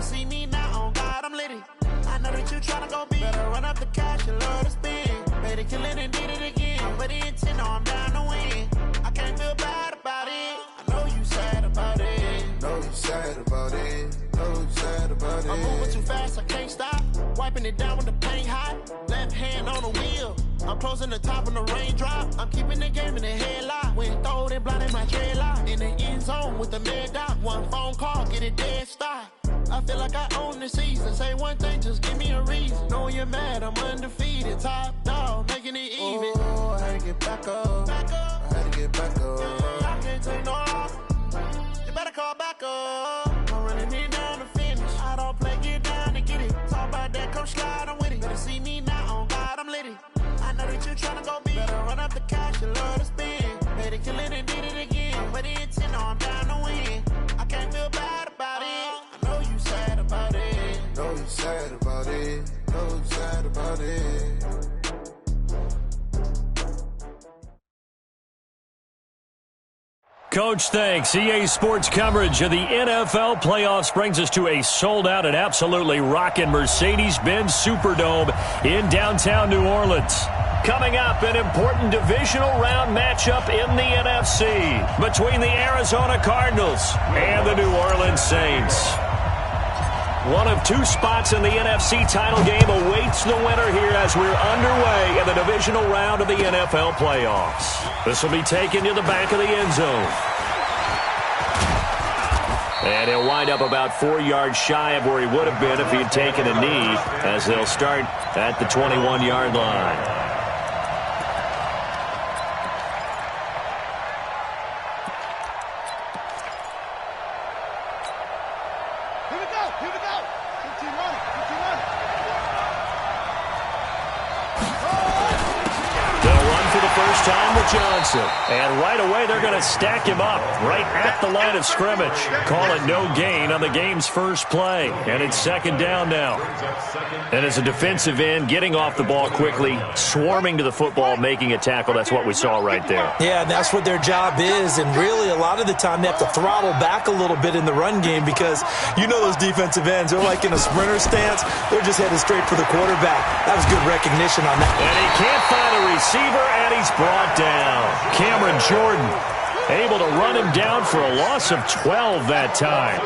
Better see me now, on God, I'm litty. I know that you tryna go big. Better run up the cash, you love to spend. Better kill it and did it again. But the intent, no, I'm down to win. I can't feel bad about it. I know you sad about it. Know you sad about it. Know you sad about it. I'm moving too fast, I can't stop. Wiping it down with the paint hot. Left hand on the wheel. I'm closing the top of the raindrop. I'm keeping the game in the headlock. When throwed and blinded my dreadlock. In the end zone with the mid dot. One phone call, get it dead stop. I feel like I own the season. Say one thing, just give me a reason. Knowing you're mad, I'm undefeated. Top dog, making it even. Oh, I had to get back up. Back up. I had to get back up. I can't take no off. You better call back up. I'm running it down to finish. I don't play, get down to get it. Talk about that, come slide, I'm with it. Better see me now, on God, I'm litty. I know that you tryna go big. Better run up the cash, you love to spend. Better kill it and did it again. But the intent, no, I'm down to win. I can't feel bad about it. I know you sad about it. Know you sad about it. Know you sad about it. Coach, thanks. EA Sports coverage of the NFL playoffs brings us to a sold-out and absolutely rocking Mercedes-Benz Superdome in downtown New Orleans. Coming up, an important divisional round matchup in the NFC between the Arizona Cardinals and the New Orleans Saints. One of two spots in the NFC title game awaits the winner here as we're underway in the divisional round of the NFL playoffs. This will be taken to the back of the end zone. And he'll wind up about 4 yards shy of where he would have been if he had taken a knee, as they'll start at the 21-yard line. Johnson. And right away, they're going to stack him up right at the line of scrimmage. Call it no gain on the game's first play. And it's second down now. And as a defensive end, getting off the ball quickly, swarming to the football, making a tackle, that's what we saw right there. Yeah, and that's what their job is. And really, a lot of the time, they have to throttle back a little bit in the run game because you know those defensive ends, they're like in a sprinter stance. They're just headed straight for the quarterback. That was good recognition on that. And he can't find a receiver, and he's brought down. Cameron Jordan able to run him down for a loss of 12 that time.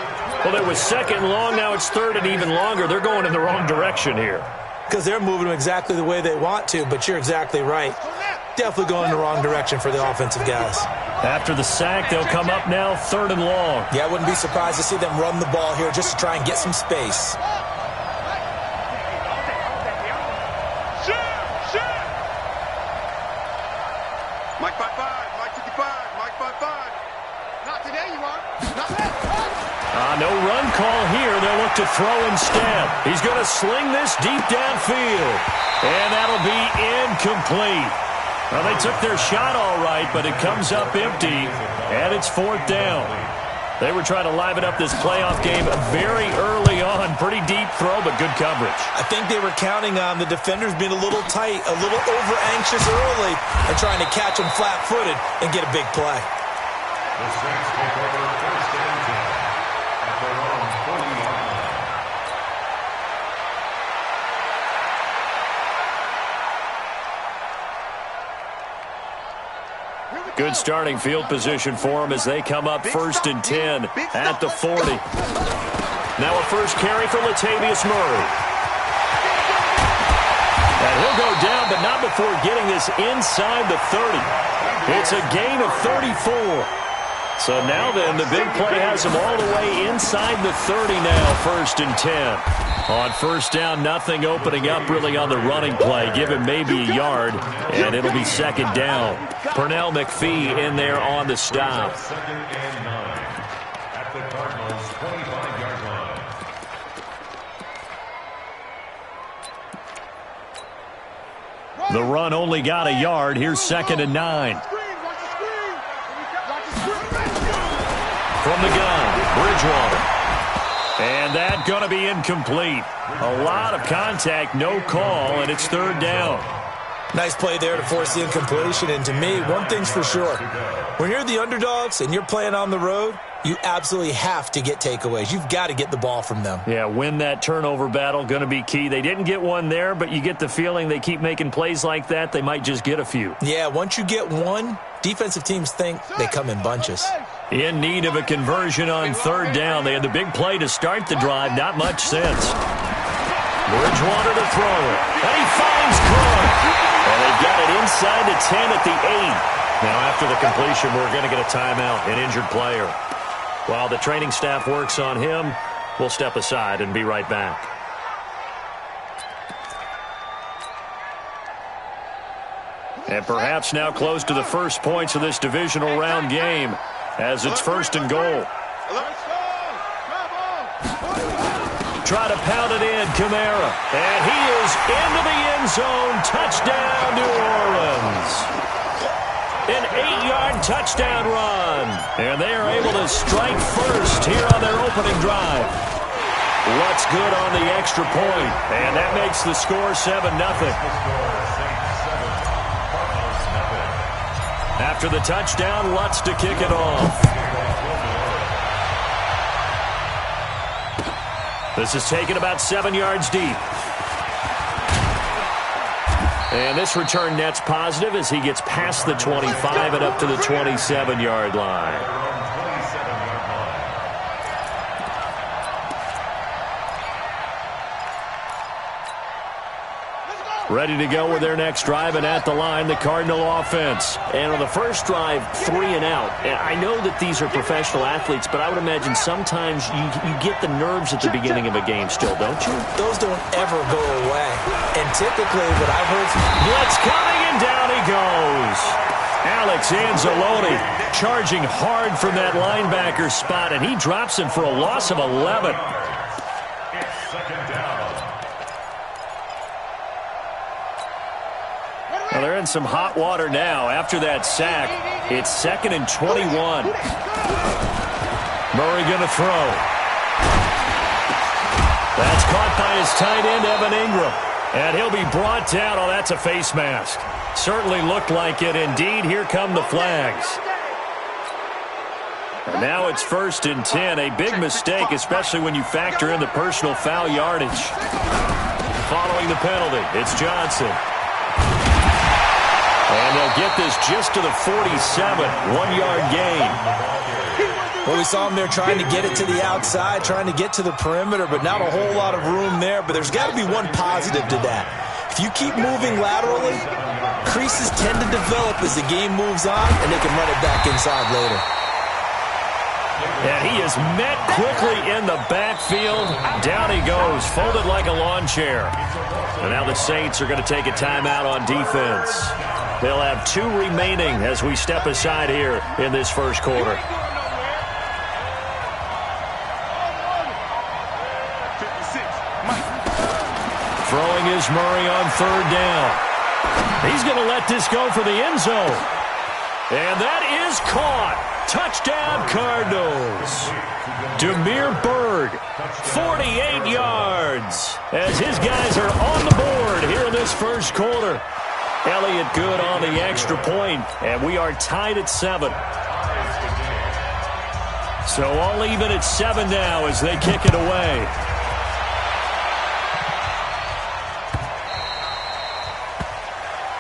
Well, it was second long. Now it's third and even longer. They're going in the wrong direction here. Because they're moving exactly the way they want to, but you're exactly right. Definitely going in the wrong direction for the offensive guys. After the sack, they'll come up now third and long. Yeah, I wouldn't be surprised to see them run the ball here just to try and get some space. No run call here. They'll look to throw instead. He's going to sling this deep downfield. And that'll be incomplete. Well, they took their shot all right, but it comes up empty, and it's fourth down. They were trying to liven up this playoff game very early on. Pretty deep throw, but good coverage. I think they were counting on the defenders being a little tight, a little over-anxious early, and trying to catch them flat-footed and get a big play. The Saints take over first and 10 at their own 40-yard line. Good starting field position for them as they come up first and 10 at the 40. Now a first carry for Latavius Murray. And he'll go down, but not before getting this inside the 30. It's a gain of 34. So now then, the big play has him all the way inside the 30 now, first and 10. On first down, nothing opening up really on the running play. Give him maybe a yard, and it'll be second down. Pernell McPhee in there on the stop. Second and 9 at the Cardinals' 25-yard line. The run only got a yard. Here's second and 9. From the gun, Bridgewater. And that's going to be incomplete. A lot of contact, no call, and it's third down. Nice play there to force the incompletion. And to me, one thing's for sure. When you're the underdogs and you're playing on the road, you absolutely have to get takeaways. You've got to get the ball from them. Yeah, win that turnover battle, going to be key. They didn't get one there, but you get the feeling they keep making plays like that, they might just get a few. Yeah, once you get one, defensive teams think they come in bunches. In need of a conversion on third down. They had the big play to start the drive. Not much sense. Bridgewater to throw it. And he finds Cook. And they've got it inside the 10 at the 8. Now, after the completion, we're going to get a timeout, an injured player. While the training staff works on him, we'll step aside and be right back. And perhaps now close to the first points of this divisional round game as it's 1st and goal. Try to pound it in, Kamara. And he is into the end zone. Touchdown, New Orleans. An 8-yard touchdown run. And they are able to strike first here on their opening drive. What's good on the extra point? And that makes the score 7-0. After the touchdown, Lutz to kick it off. This is taken about 7 yards deep. And this return net's positive as he gets past the 25 and up to the 27-yard line. Ready to go with their next drive, and at the line, the Cardinal offense. And on the first drive, 3 and out. And I know that these are professional athletes, but I would imagine sometimes you get the nerves at the beginning of a game still, don't you? Those don't ever go away. And typically what I've heard from... Blitz coming, and down he goes. Alex Anzalone charging hard from that linebacker spot, and he drops him for a loss of 11. Well, they're in some hot water now. After that sack, it's 2nd and 21. Murray going to throw. That's caught by his tight end, Evan Ingram. And he'll be brought down. Oh, that's a face mask. Certainly looked like it. Indeed, here come the flags. And now it's 1st and 10. A big mistake, especially when you factor in the personal foul yardage. Following the penalty, it's Johnson. And they'll get this just to the 47, 1-yard gain. Well, we saw him there trying to get it to the outside, trying to get to the perimeter, but not a whole lot of room there. But there's got to be one positive to that. If you keep moving laterally, creases tend to develop as the game moves on, and they can run it back inside later. And he is met quickly in the backfield. Down he goes, folded like a lawn chair. And now the Saints are going to take a timeout on defense. They'll have 2 remaining as we step aside here in this first quarter. Throwing is Murray on 3rd down. He's going to let this go for the end zone. And that is caught. Touchdown, Cardinals. Demir Berg, 48 yards, as his guys are on the board here in this first quarter. Elliott good on the extra point, and we are tied at 7. So all even at 7 now as they kick it away.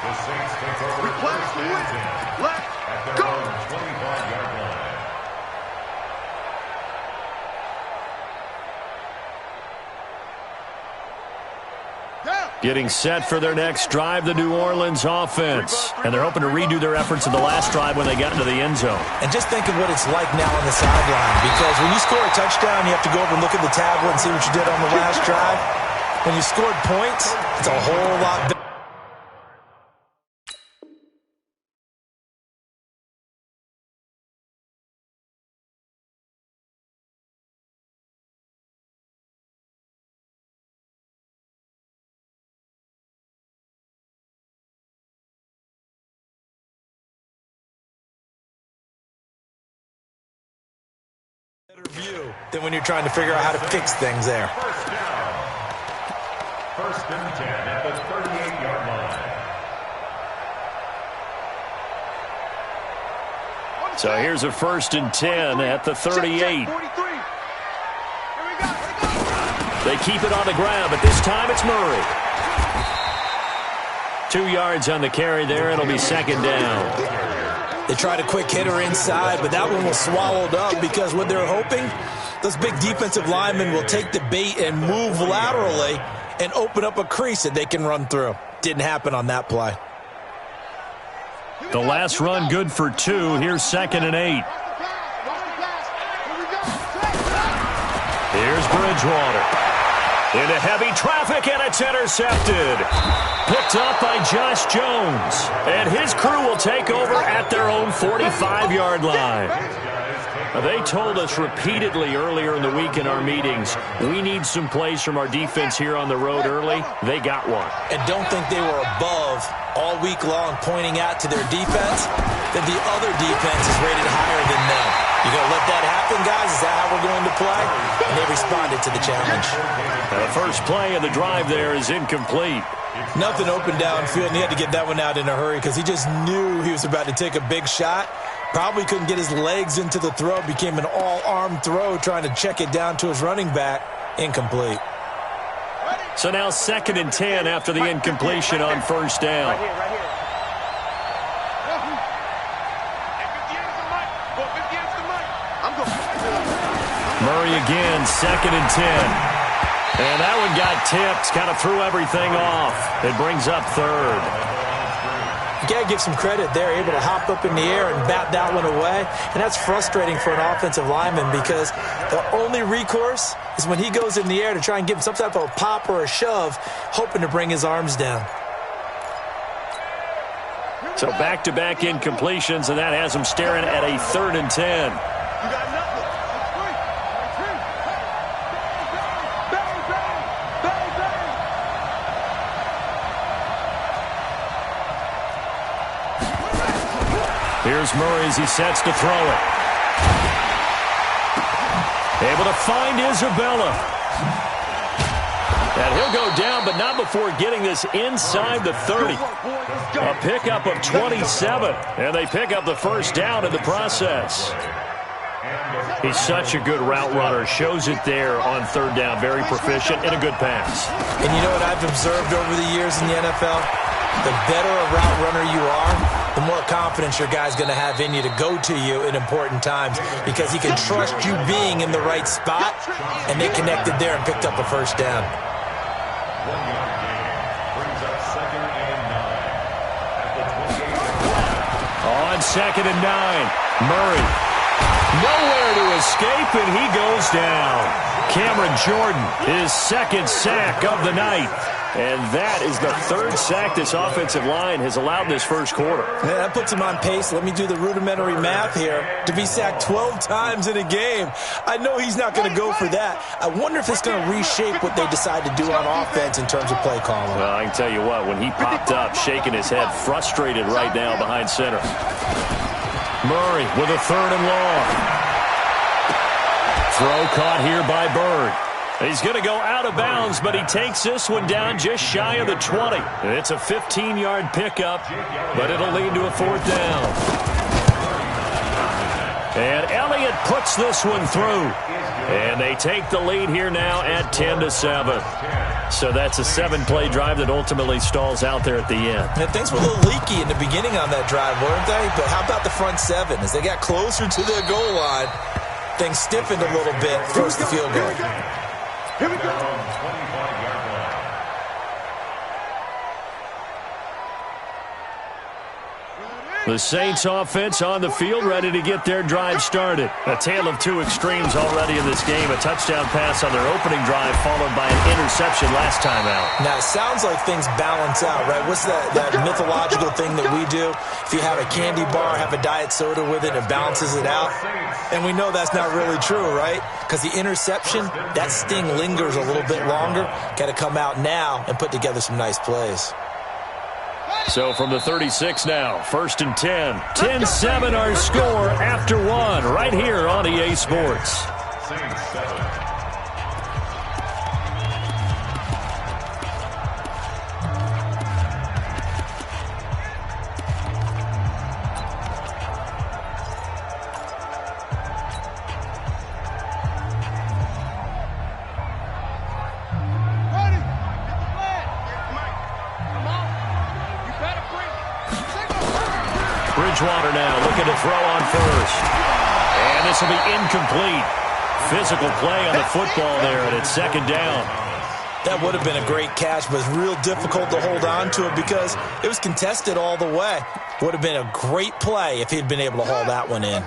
The Saints take over first and 10 at their own 25-yard line. Getting set for their next drive, the New Orleans offense. And they're hoping to redo their efforts in the last drive when they got into the end zone. And just think of what it's like now on the sideline, because when you score a touchdown, you have to go over and look at the tablet and see what you did on the last drive. When you scored points, it's a whole lot better. View than when you're trying to figure out how to fix things there. First down. 1st and 10 at the 38-yard line. So here's a 1st and 10 at the 38. They keep it on the ground, but this time it's Murray. 2 yards on the carry there. It'll be 2nd down. They tried a quick hitter inside, but that one was swallowed up because what they're hoping, those big defensive linemen will take the bait and move laterally and open up a crease that they can run through. Didn't happen on that play. The last run good for 2. Here's 2nd and 8. Here's Bridgewater. Into heavy traffic, and it's intercepted. Picked up by Josh Jones. And his crew will take over at their own 45-yard line. They told us repeatedly earlier in the week in our meetings, we need some plays from our defense here on the road early. They got one. And don't think they were above all week long pointing out to their defense that the other defense is rated higher than them. You going to let that happen, guys? Is that how we're going to play? And they responded to the challenge. And the first play of the drive there is incomplete. Nothing open downfield, and he had to get that one out in a hurry because he just knew he was about to take a big shot. Probably couldn't get his legs into the throw. Became an all-arm throw trying to check it down to his running back. Incomplete. So now 2nd and 10 after the incompletion on 1st down. Murray again, 2nd and 10. And that one got tipped, kind of threw everything off. It brings up 3rd. You got to give some credit there, able to hop up in the air and bat that one away. And that's frustrating for an offensive lineman because the only recourse is when he goes in the air to try and give him some type of a pop or a shove, hoping to bring his arms down. So back-to-back incompletions, and that has him staring at a 3rd and 10. Here's Murray as he sets to throw it. Able to find Isabella. And he'll go down, but not before getting this inside the 30. A pickup of 27. And they pick up the 1st down in the process. He's such a good route runner. Shows it there on 3rd down. Very proficient and a good pass. And you know what I've observed over the years in the NFL? The better a route runner you are, the more confidence your guy's going to have in you to go to you in important times because he can trust you being in the right spot, and they connected there and picked up a 1st down. 1 yard gain brings up 2nd and 9 at the 28. On 2nd and 9, Murray. Nowhere to escape, and he goes down. Cameron Jordan, his 2nd sack of the night. And that is the 3rd sack this offensive line has allowed this 1st quarter. Yeah, that puts him on pace. Let me do the rudimentary math here. To be sacked 12 times in a game, I know he's not going to go for that. I wonder if it's going to reshape what they decide to do on offense in terms of play calling. Well, I can tell you what, when he popped up, shaking his head, frustrated right now behind center. Murray with a 3rd and long. Throw caught here by Bird. He's going to go out of bounds, but he takes this one down just shy of the 20. It's a 15-yard pickup, but it'll lead to a 4th down. And Elliott puts this one through. And they take the lead here now at 10-7. So that's a 7-play drive that ultimately stalls out there at the end. And things were a little leaky in the beginning on that drive, weren't they? But how about the front 7? As they got closer to the goal line, things stiffened a little bit, forced the field goal. Here we go. 25-yard line. The Saints offense on the field, ready to get their drive started. A tale of 2 extremes already in this game. A touchdown pass on their opening drive, followed by an interception last time out. Now, it sounds like things balance out, right? What's that mythological thing that we do? If you have a candy bar, have a diet soda with it, it balances it out. And we know that's not really true, right? Because the interception, that sting lingers a little bit longer. Got to come out now and put together some nice plays. So from the 36 now, 1st and 10. 10-7 our score after 1 right here on EA Sports. Saints 7. Bridgewater now looking to throw on first. And this will be incomplete. Physical play on the football there, and it's second down. That would have been a great catch, but it's real difficult to hold on to it because it was contested all the way. Would have been a great play if he'd been able to haul that one in.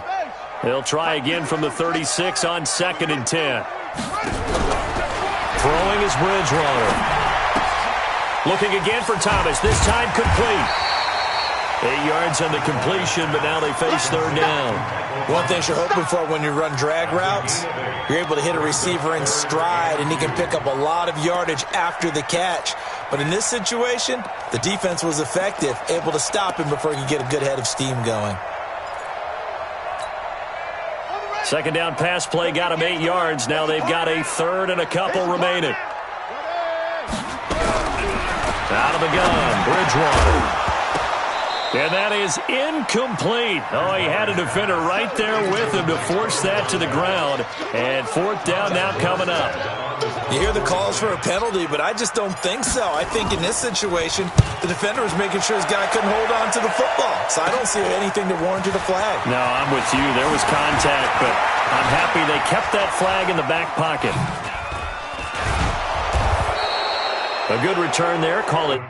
They'll try again from the 36 on 2nd and 10. Throwing is Bridgewater. Looking again for Thomas, this time complete. 8 yards on the completion, but now they face third down. One thing you're hoping for when you run drag routes, you're able to hit a receiver in stride, and he can pick up a lot of yardage after the catch. But in this situation, the defense was effective, able to stop him before he could get a good head of steam going. Second down pass play got him 8 yards. Now they've got a third and a couple remaining. Out of the gun, Bridgewater. And that is incomplete. Oh, he had a defender right there with him to force that to the ground. And fourth down now coming up. You hear the calls for a penalty, but I just don't think so. I think in this situation, the defender was making sure his guy couldn't hold on to the football. So I don't see anything that warranted a flag. No, I'm with you. There was contact, but I'm happy they kept that flag in the back pocket. A good return there. Call it.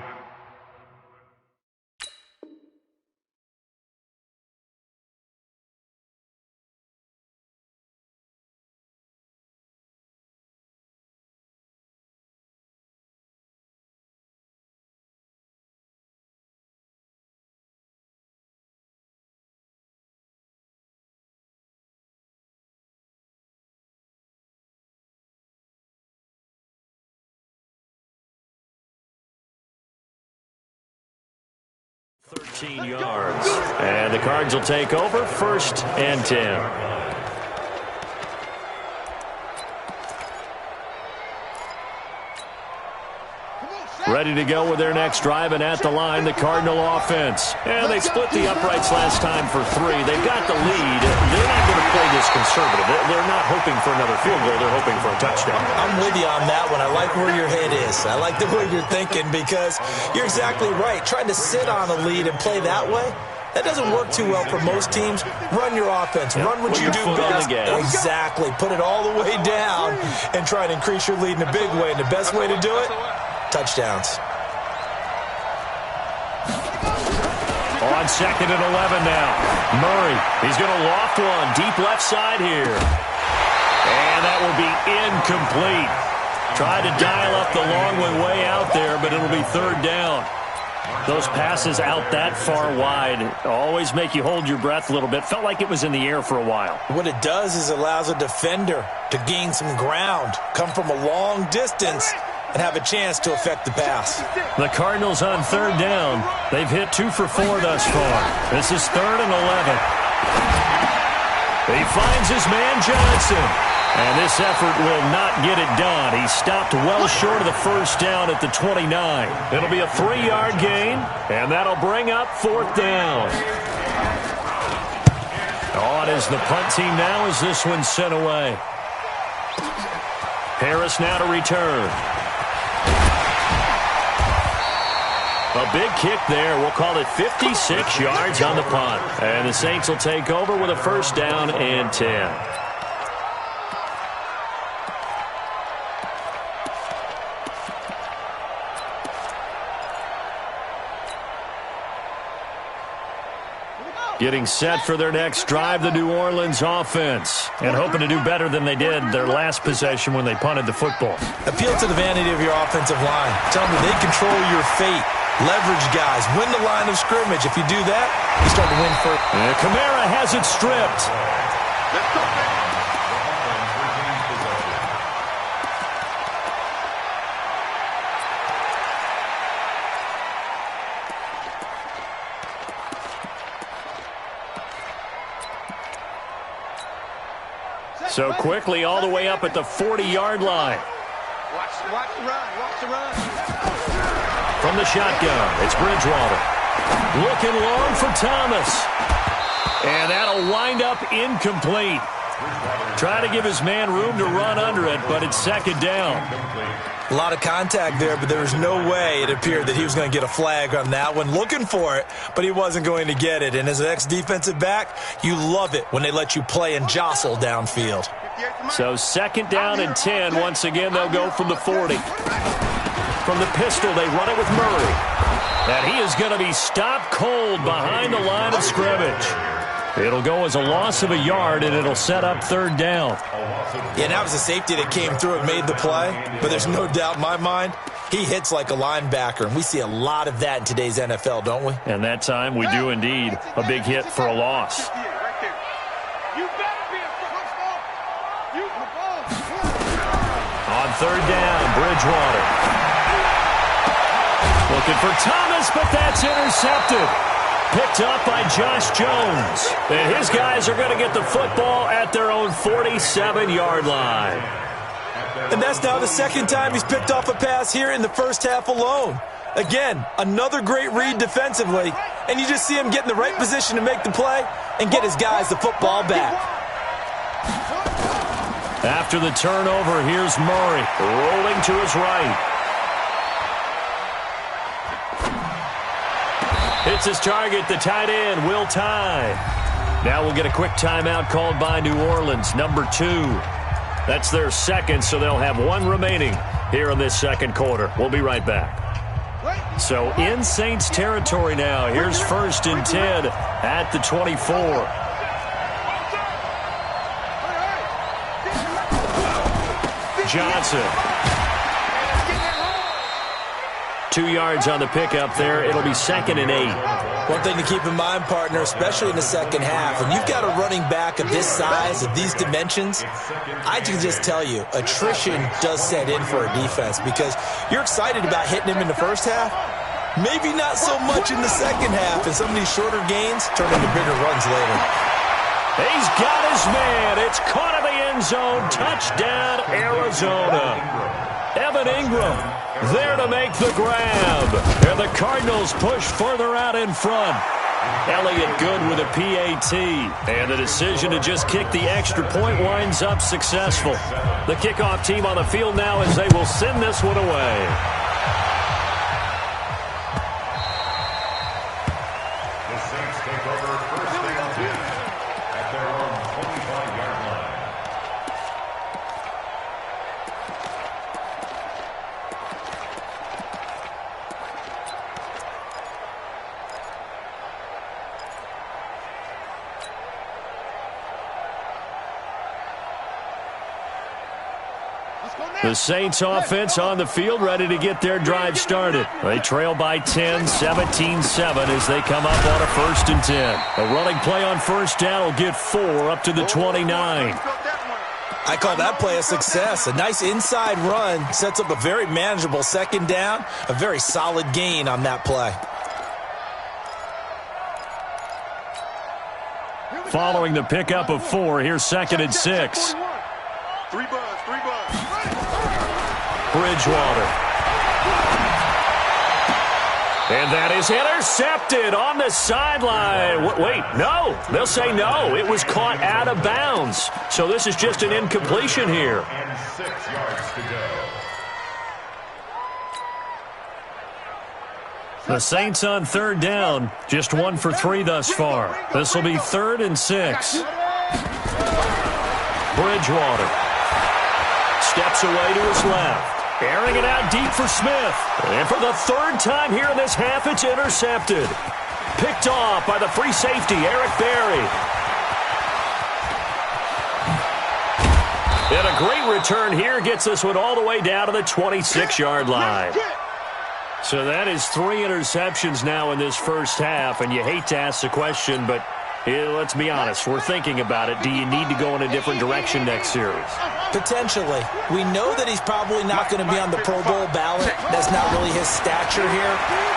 $13 yards. And the Cards will take over 1st and 10. Ready to go with their next drive, and at the line, the Cardinal offense. And they split the uprights last time for 3. They've got the lead. They're not going to play this conservative. They're not hoping for another field goal. They're hoping for a touchdown. I'm with you on that one. I like where your head is. I like the way you're thinking because you're exactly right. Trying to sit on a lead and play that way, that doesn't work too well for most teams. Run your offense. Run what you do best. Exactly. Put it all the way down and try to increase your lead in a big way. And the best way to do it, touchdowns. On 2nd and 11 now. Murray, he's going to loft one. Deep left side here. And that will be incomplete. Tried to dial up the long way out there, but it'll be third down. Those passes out that far wide always make you hold your breath a little bit. Felt like it was in the air for a while. What it does is it allows a defender to gain some ground, come from a long distance, and have a chance to affect the pass. The Cardinals on third down. They've hit 2 for 4 thus far. This is 3rd and 11. He finds his man Johnson. And this effort will not get it done. He stopped well short of the first down at the 29. It'll be a 3-yard gain, and that'll bring up 4th down. On is the punt team now as this one's sent away. Harris now to return. A big kick there. We'll call it 56 yards on the punt. And the Saints will take over with a 1st down and 10. Getting set for their next drive, the New Orleans offense. And hoping to do better than they did their last possession when they punted the football. Appeal to the vanity of your offensive line. Tell them they control your fate. Leverage guys. Win the line of scrimmage. If you do that, you start to win first. And Kamara has it stripped. So quickly all the way up at the 40-yard line. Watch the run. Watch the run. From the shotgun, it's Bridgewater. Looking long for Thomas. And that'll wind up incomplete. Trying to give his man room to run under it, but it's second down. A lot of contact there, but there was no way it appeared that he was going to get a flag on that one. Looking for it, but he wasn't going to get it. And as an ex-defensive back, you love it when they let you play and jostle downfield. So second down and 10. Once again, they'll go from the 40. From the pistol, they run it with Murray. And he is going to be stopped cold behind the line of scrimmage. It'll go as a loss of a yard, and it'll set up third down. Yeah, that was a safety that came through and made the play. But there's no doubt in my mind, he hits like a linebacker. And we see a lot of that in today's NFL, don't we? And that time, we do indeed. A big hit for a loss. On third down, Bridgewater. Looking for Thomas, but that's intercepted. Picked up by Josh Jones. And his guys are going to get the football at their own 47-yard line. And that's now the second time he's picked off a pass here in the first half alone. Again, another great read defensively. And you just see him get in the right position to make the play and get his guys the football back. After the turnover, here's Murray rolling to his right. Hits his target, the tight end, Will Tye. Now we'll get a quick timeout called by New Orleans, number 2. That's their second, so they'll have one remaining here in this second quarter. We'll be right back. So in Saints territory now. Here's first and 10 at the 24. Johnson. 2 yards on the pickup there. It'll be second and 8. One thing to keep in mind, partner, especially in the second half, when you've got a running back of this size, of these dimensions, I can just tell you, attrition does set in for a defense because you're excited about hitting him in the first half. Maybe not so much in the second half, and some of these shorter gains turn into bigger runs later. He's got his man. It's caught in the end zone. Touchdown, Arizona. Evan Ingram there to make the grab. And the Cardinals push further out in front. Elliott Good with a PAT. And the decision to just kick the extra point winds up successful. The kickoff team on the field now as they will send this one away. The Saints take over first and 10 at their own 25-yard line. The Saints offense on the field ready to get their drive started. They trail by 10, 17-7 as they come up on a first and 10. A running play on first down will get 4 up to the 29. I call that play a success. A nice inside run sets up a very manageable second down. A very solid gain on that play. Following the pickup of 4, here's second and 6. Bridgewater. And that is intercepted on the sideline. Wait, no. They'll say no. It was caught out of bounds. So this is just an incompletion here. And 6 yards to go. The Saints on third down. Just 1 for 3 thus far. This will be 3rd and 6. Bridgewater steps away to his left. Airing it out deep for Smith. And for the 3rd time here in this half, it's intercepted. Picked off by the free safety, Eric Berry. And a great return here gets this one all the way down to the 26-yard line. So that is 3 interceptions now in this first half, and you hate to ask the question, but let's be honest, we're thinking about it. Do you need to go in a different direction next series? Potentially. We know that he's probably not going to be on the Pro Bowl ballot. That's not really his stature here,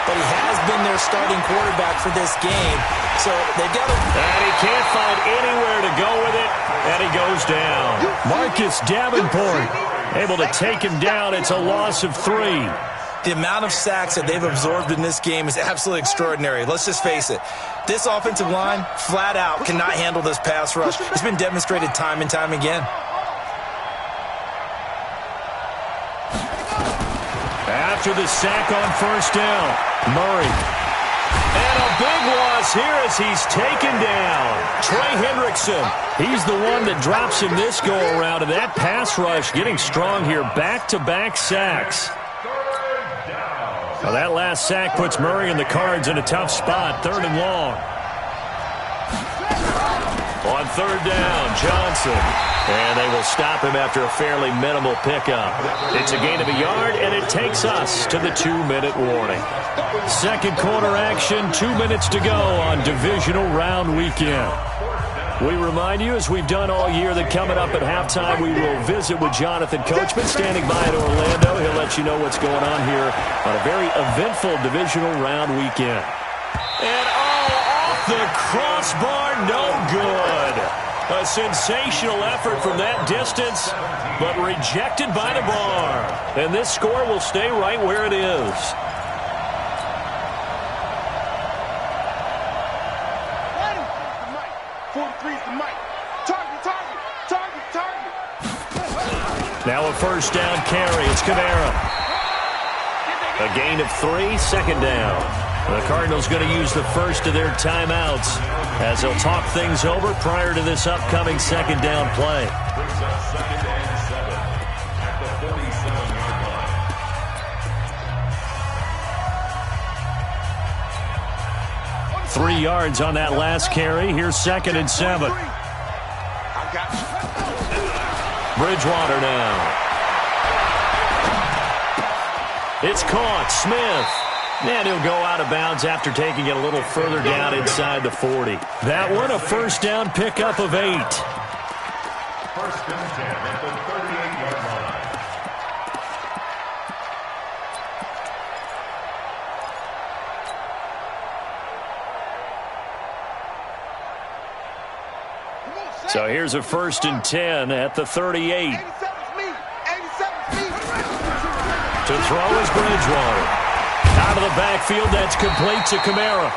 but he has been their starting quarterback for this game, so they've got to... And he can't find anywhere to go with it, and he goes down. Marcus Davenport able to take him down. It's a loss of 3. The amount of sacks that they've absorbed in this game is absolutely extraordinary. Let's just face it. This offensive line, flat out, cannot handle this pass rush. It's been demonstrated time and time again. After the sack on first down, Murray. And a big loss here as he's taken down. Trey Hendrickson, he's the one that drops in this go-around, and that pass rush getting strong here. Back-to-back sacks. Well, that last sack puts Murray and the Cards in a tough spot, 3rd and long. On 3rd down, Johnson. And they will stop him after a fairly minimal pickup. It's a gain of a yard, and it takes us to the 2-minute warning. Second quarter action, 2 minutes to go on divisional round weekend. We remind you, as we've done all year, that coming up at halftime, we will visit with Jonathan Coachman standing by in Orlando. He'll let you know what's going on here on a very eventful divisional round weekend. And off the crossbar, no good. A sensational effort from that distance, but rejected by the bar. And this score will stay right where it is. Now a first down carry. It's Kamara. A gain of 3, 2nd down. The Cardinals going to use the first of their timeouts as they'll talk things over prior to this upcoming 2nd down play. 3 yards on that last carry. Here's 2nd and 7. Bridgewater now. It's caught. Smith. And he'll go out of bounds after taking it a little further down inside the 40. That one, a first down pickup of 8. First and 10 at the 38-yard line. So here's a first and 10 at the 38. To throw is Bridgewater. Out of the backfield, that's complete to Kamara.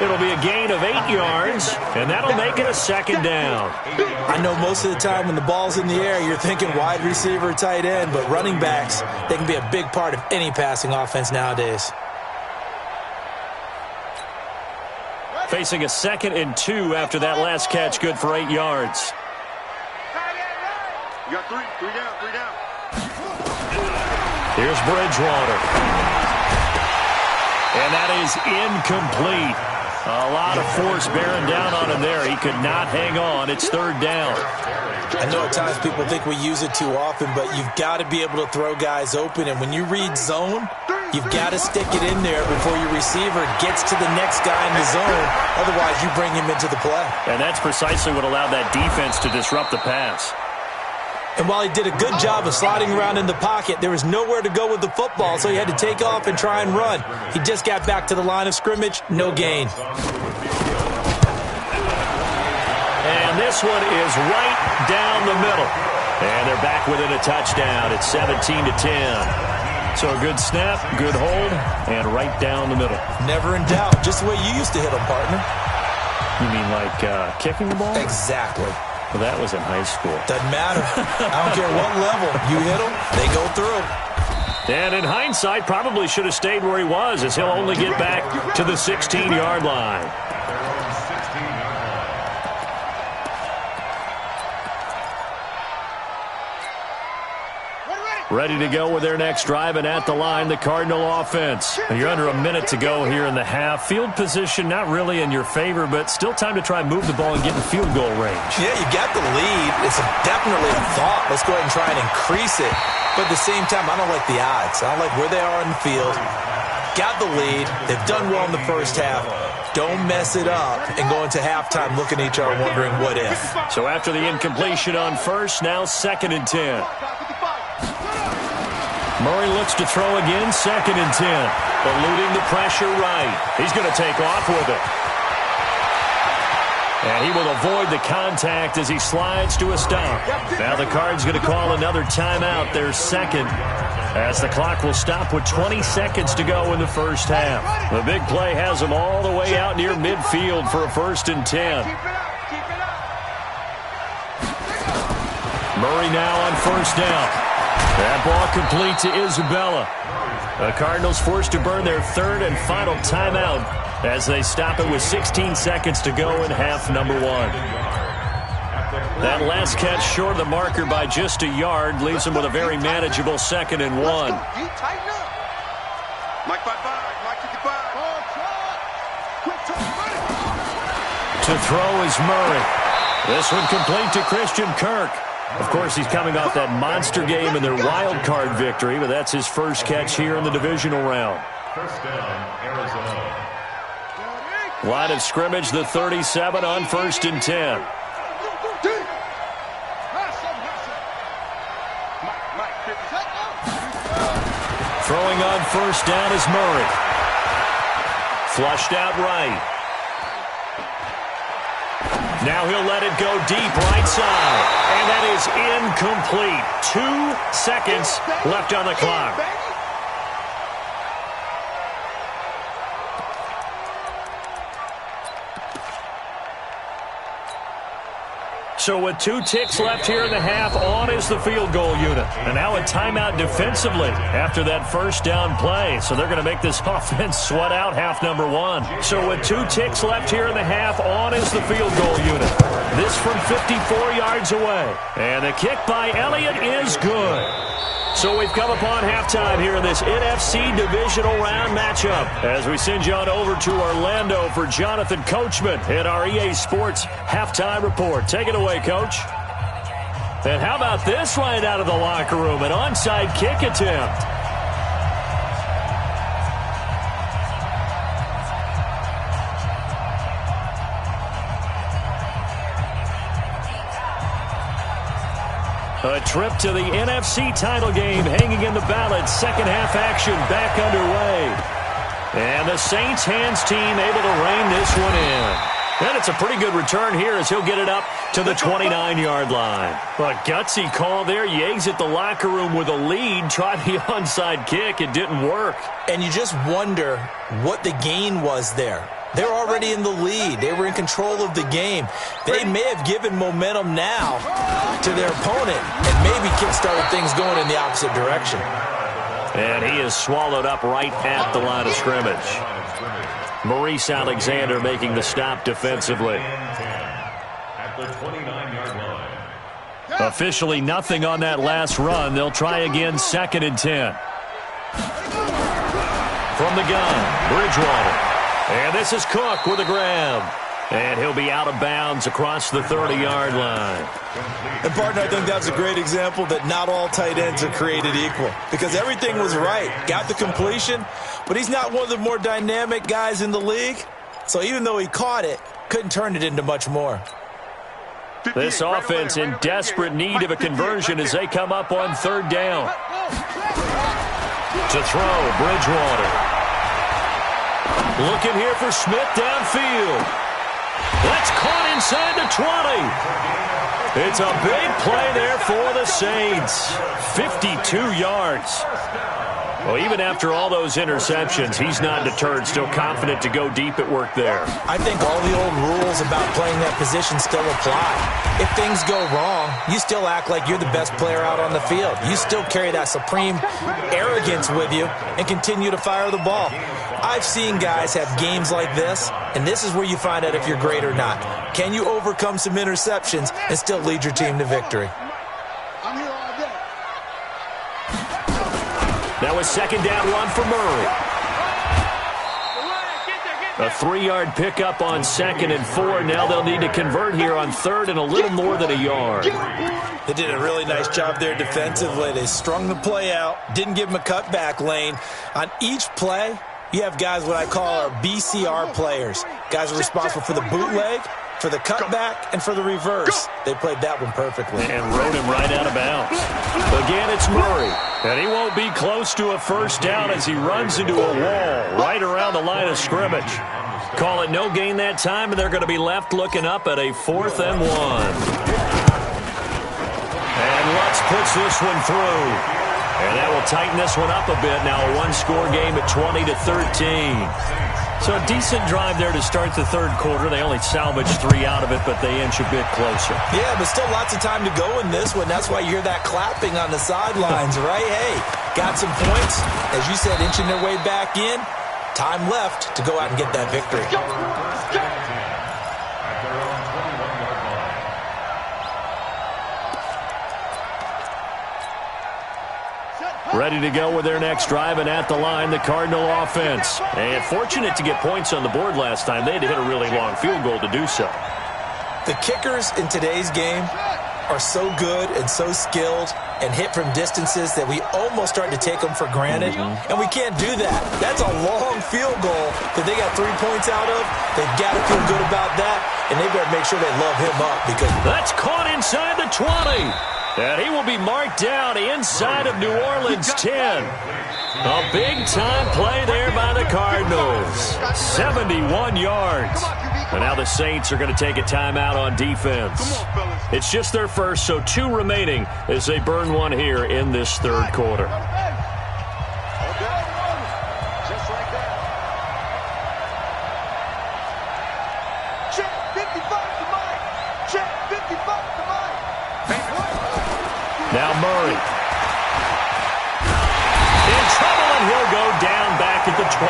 It'll be a gain of 8 yards, and that'll make it a 2nd down. I know most of the time when the ball's in the air, you're thinking wide receiver, tight end, but running backs, they can be a big part of any passing offense nowadays. Facing a 2nd and 2 after that last catch, good for 8 yards. You got 3 down. Here's Bridgewater. And that is incomplete. A lot of force bearing down on him there. He could not hang on. It's 3rd down. I know at times people think we use it too often, but you've got to be able to throw guys open. And when you read zone, you've got to stick it in there before your receiver gets to the next guy in the zone. Otherwise, you bring him into the play. And that's precisely what allowed that defense to disrupt the pass. And while he did a good job of sliding around in the pocket, there was nowhere to go with the football, so he had to take off and try and run. He just got back to the line of scrimmage, no gain. And this one is right down the middle. And they're back within a touchdown. It's 17-10. So a good snap, good hold, and right down the middle. Never in doubt. Just the way you used to hit them, partner. You mean like kicking the ball? Exactly. Well, that was in high school. Doesn't matter. I don't care what level. You hit them, they go through. And in hindsight, probably should have stayed where he was, as he'll only get back to the 16-yard line. Ready to go with their next drive, and at the line, the Cardinal offense. You're under a minute to go here in the half. Field position not really in your favor, but still time to try and move the ball and get in field goal range. Yeah, you got the lead. It's definitely a thought. Let's go ahead and try and increase it. But at the same time, I don't like the odds. I don't like where they are in the field. Got the lead. They've done well in the first half. Don't mess it up and go into halftime looking at each other wondering what if. So after the incompletion on first, now 2nd and 10. Murray looks to throw again, 2nd and 10. Eluding the pressure right. He's going to take off with it. And he will avoid the contact as he slides to a stop. Now the Cards going to call another timeout, their 2nd. as the clock will stop with 20 seconds to go in the first half. The big play has them all the way out near midfield for a 1st and 10. Murray now on 1st down. That ball complete to Isabella. The Cardinals forced to burn their 3rd and final timeout as they stop it with 16 seconds to go in half number 1. That last catch short of the marker by just a yard leaves them with a very manageable 2nd and 1. Mike 5-5, Mike 55. To throw is Murray. This one complete to Christian Kirk. Of course, he's coming off that monster game in their wild card victory, but that's his first catch here in the divisional round. 1st down, Arizona. Line of scrimmage, the 37 on 1st and 10. Throwing on 1st down is Murray. Flushed out right. Now he'll let it go deep right side. And that is incomplete. 2 seconds left on the clock. So with 2 ticks left here in the half, on is the field goal unit. And now a timeout defensively after that 1st down play. So they're going to make this offense sweat out half number 1. So with 2 ticks left here in the half, on is the field goal unit. This from 54 yards away. And the kick by Elliott is good. So we've come upon halftime here in this NFC divisional round matchup as we send you on over to Orlando for Jonathan Coachman in our EA Sports halftime report. Take it away, Coach. And how about this right out of the locker room? An onside kick attempt. A trip to the NFC title game hanging in the balance. 2nd half action back underway. And the Saints hands team able to rein this one in. And it's a pretty good return here as he'll get it up to the 29-yard line. A gutsy call there. You exit the locker room with a lead. Tried the onside kick. It didn't work. And you just wonder what the gain was there. They're already in the lead. They were in control of the game. They may have given momentum now to their opponent and maybe kick-started things going in the opposite direction. And he is swallowed up right at the line of scrimmage. Maurice Alexander making the stop defensively. At the 29-yard line. Officially nothing on that last run. They'll try again 2nd and 10. From the gun, Bridgewater. And this is Cook with a grab. And he'll be out of bounds across the 30-yard line. And, partner, I think that's a great example that not all tight ends are created equal. Because everything was right. Got the completion, but he's not one of the more dynamic guys in the league. So even though he caught it, couldn't turn it into much more. This offense in desperate need of a conversion as they come up on 3rd down. To throw, Bridgewater. Looking here for Smith downfield. That's caught inside the 20. It's a big play there for the Saints. 52 yards. Well, even after all those interceptions, he's not deterred, still confident to go deep at work there. I think all the old rules about playing that position still apply. If things go wrong, you still act like you're the best player out on the field. You still carry that supreme arrogance with you and continue to fire the ball. I've seen guys have games like this, and this is where you find out if you're great or not. Can you overcome some interceptions and still lead your team to victory? Now a 2nd down run for Murray. A 3-yard pickup on 2nd and 4. Now they'll need to convert here on 3rd and a little more than a yard. They did a really nice job there defensively. They strung the play out, didn't give him a cutback lane. On each play, you have guys what I call our BCR players. Guys are responsible for the bootleg, for the cutback, and for the reverse. They played that one perfectly. And rode him right out of bounds. Again, it's Murray. And he won't be close to a 1st down as he runs into a wall right around the line of scrimmage. Call it no gain that time, and they're going to be left looking up at a 4th and 1. And Lutz puts this one through. And that will tighten this one up a bit. Now a one-score game at 20-13. So a decent drive there to start the third quarter. They only salvaged 3 out of it, but they inch a bit closer. Yeah, but still lots of time to go in this one. That's why you hear that clapping on the sidelines, right? Hey, got some points. As you said, inching their way back in. Time left to go out and get that victory. Ready to go with their next drive, and at the line, the Cardinal offense. And fortunate to get points on the board last time. They had to hit a really long field goal to do so. The kickers in today's game are so good and so skilled and hit from distances that we almost start to take them for granted, and we can't do that. That's a long field goal that they got 3 points out of. They've got to feel good about that, and they better make sure they love him up because that's caught inside the 20. And he will be marked down inside of New Orleans 10. A big-time play there by the Cardinals. 71 yards. And now the Saints are going to take a timeout on defense. It's just their first, so 2 remaining as they burn one here in this third quarter. Now Murray. In trouble, and he'll go down back at the 12.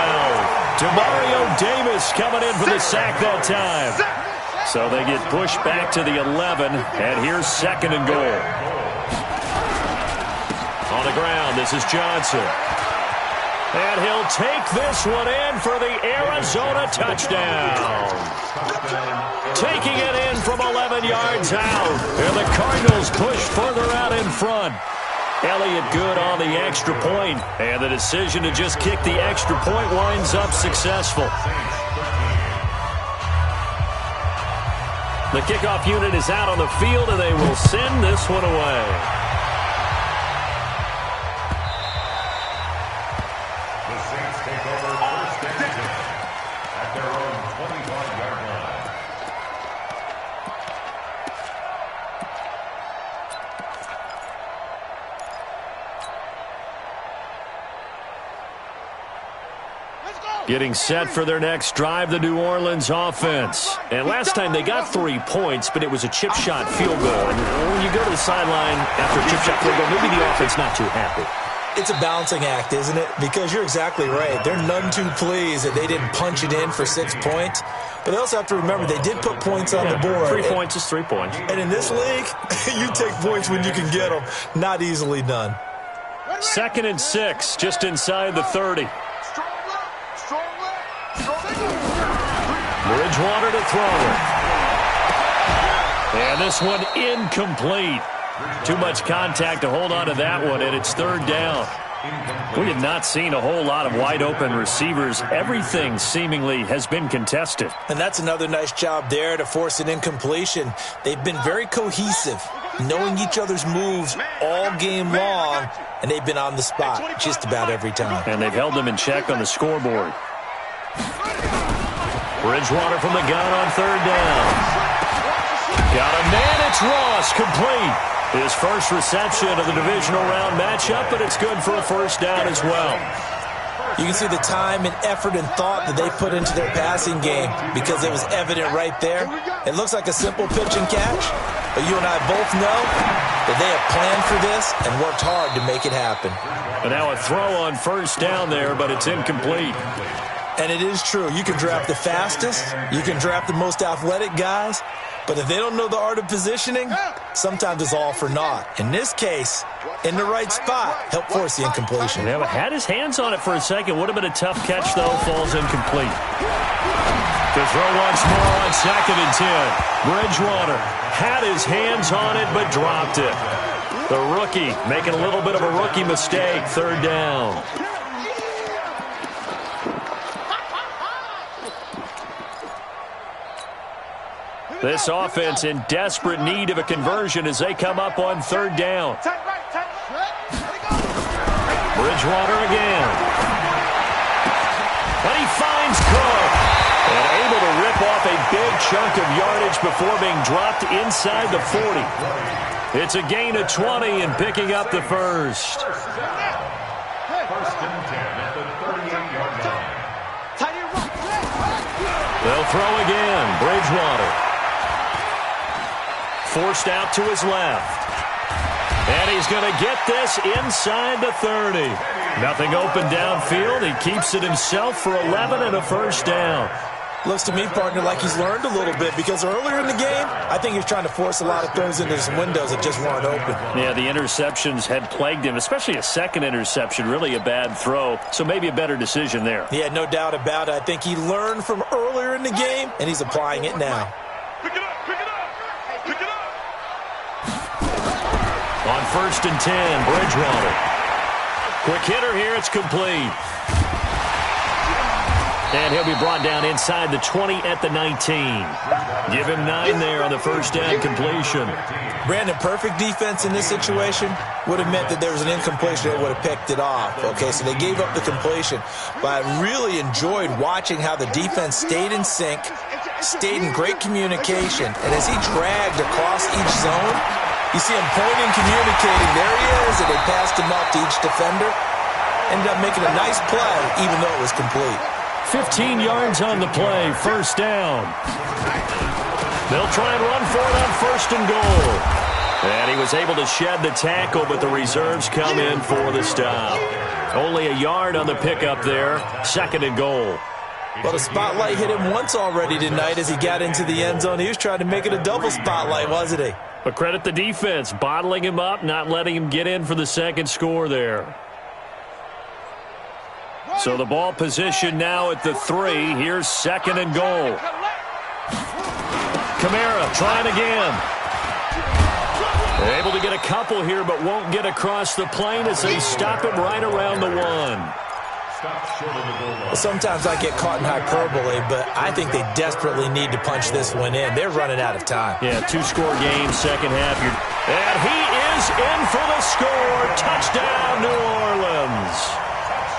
Demario Davis coming in for the sack that time. So they get pushed back to the 11, and here's 2nd and goal. On the ground, this is Johnson. And he'll take this one in for the Arizona touchdown. Taking it in from 11 yards out. And the Cardinals push further out in front. Elliott good on the extra point. And the decision to just kick the extra point winds up successful. The kickoff unit is out on the field, and they will send this one away. Getting set for their next drive, the New Orleans offense. And last time they got 3 points, but it was a chip shot field goal. And when you go to the sideline after a chip shot field goal, maybe the offense not too happy. It's a balancing act, isn't it? Because you're exactly right. They're none too pleased that they didn't punch it in for 6 points. But they also have to remember they did put points on the board. 3 points is 3 points. And in this league, you take points when you can get them. Not easily done. 2nd and 6, just inside the 30. Bridgewater to throw it. And this one incomplete. Too much contact to hold on to that one, and it's 3rd down. We have not seen a whole lot of wide-open receivers. Everything seemingly has been contested. And that's another nice job there to force an incompletion. They've been very cohesive, knowing each other's moves all game long, and they've been on the spot just about every time. And they've held them in check on the scoreboard. Bridgewater from the gun on 3rd down. Got a man, it's Ross, complete. His first reception of the divisional round matchup, but it's good for a 1st down as well. You can see the time and effort and thought that they put into their passing game because it was evident right there. It looks like a simple pitch and catch, but you and I both know that they have planned for this and worked hard to make it happen. And now a throw on 1st down there, but it's incomplete. And it is true. You can draft the fastest. You can draft the most athletic guys. But if they don't know the art of positioning, sometimes it's all for naught. In this case, in the right spot, help force the incompletion. Yeah, but had his hands on it for a second. Would have been a tough catch, though. Falls incomplete. To throw once more on 2nd and 10. Bridgewater had his hands on it, but dropped it. The rookie making a little bit of a rookie mistake. 3rd down. This offense in desperate need of a conversion as they come up on 3rd down. Bridgewater again. And he finds Cook. And able to rip rip off a big chunk of yardage before being dropped inside the 40. It's a gain of 20 and picking up the first. First and 10 at the 38-yard line. They'll throw again. Bridgewater. Forced out to his left. And he's going to get this inside the 30. Nothing open downfield. He keeps it himself for 11 and a first down. Looks to me, partner, like he's learned a little bit because earlier in the game, I think he was trying to force a lot of throws into some windows that just weren't open. Yeah, the interceptions had plagued him, especially a second interception, really a bad throw. So maybe a better decision there. Yeah, no doubt about it. I think he learned from earlier in the game, and he's applying it now. Pick it up, pick it up, pick it up. On first and 10, Bridgewater. Quick hitter here, it's complete. And he'll be brought down inside the 20 at the 19. Give him 9 there on the first down completion. Brandon, perfect defense in this situation would have meant that there was an incompletion that would have picked it off. Okay, so they gave up the completion. But I really enjoyed watching how the defense stayed in sync, stayed in great communication. And as he dragged across each zone, you see him pointing, communicating. There he is, and they passed him off to each defender. Ended up making a nice play, even though it was complete. 15 yards on the play, first down. They'll try and run for it on first and goal. And he was able to shed the tackle, but the reserves come in for the stop. Only a yard on the pickup there, second and goal. Well, the spotlight hit him once already tonight as he got into the end zone. He was trying to make it a double spotlight, wasn't he? But credit the defense, bottling him up, not letting him get in for the second score there. So the ball position now at the 3. Here's second and goal. Kamara trying again. They're able to get a couple here, but won't get across the plane as they stop him right around the 1. Well, sometimes I get caught in hyperbole, but I think they desperately need to punch this one in. They're running out of time. Yeah, 2-score game, second half. And he is in for the score. Touchdown, New Orleans.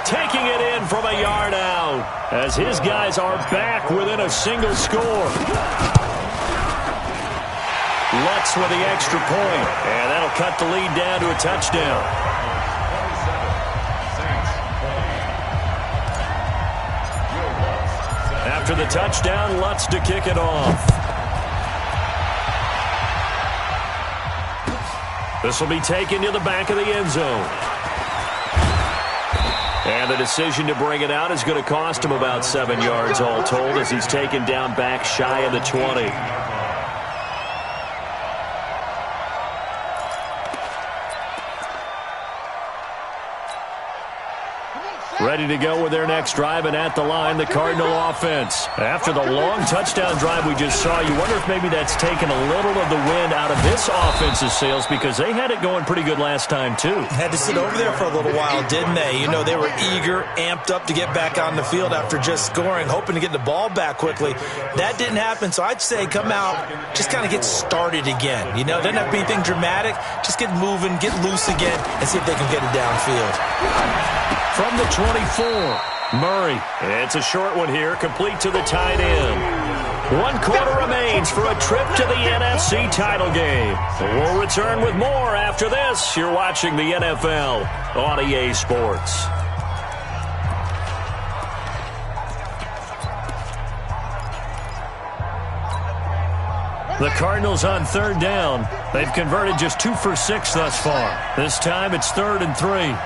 Taking it in from a yard out as his guys are back within a single score. Lutz with the extra point, and that'll cut the lead down to a touchdown. After the touchdown, Lutz to kick it off. This will be taken to the back of the end zone. And the decision to bring it out is going to cost him about 7 yards all told as he's taken down back shy of the 20. Ready to go with their next drive, and at the line, the Cardinal offense. After the long touchdown drive we just saw, you wonder if maybe that's taken a little of the wind out of this offense's sails because they had it going pretty good last time, too. Had to sit over there for a little while, didn't they? You know, they were eager, amped up to get back on the field after just scoring, hoping to get the ball back quickly. That didn't happen, so I'd say come out, just kind of get started again. You know, doesn't have to be anything dramatic. Just get moving, get loose again, and see if they can get it downfield. From the 24, Murray. It's a short one here, complete to the tight end. 1 quarter remains for a trip to the NFC title game. We'll return with more after this. You're watching the NFL on EA Sports. The Cardinals on third down. They've converted just 2 for 6 thus far. This time it's 3rd and 3.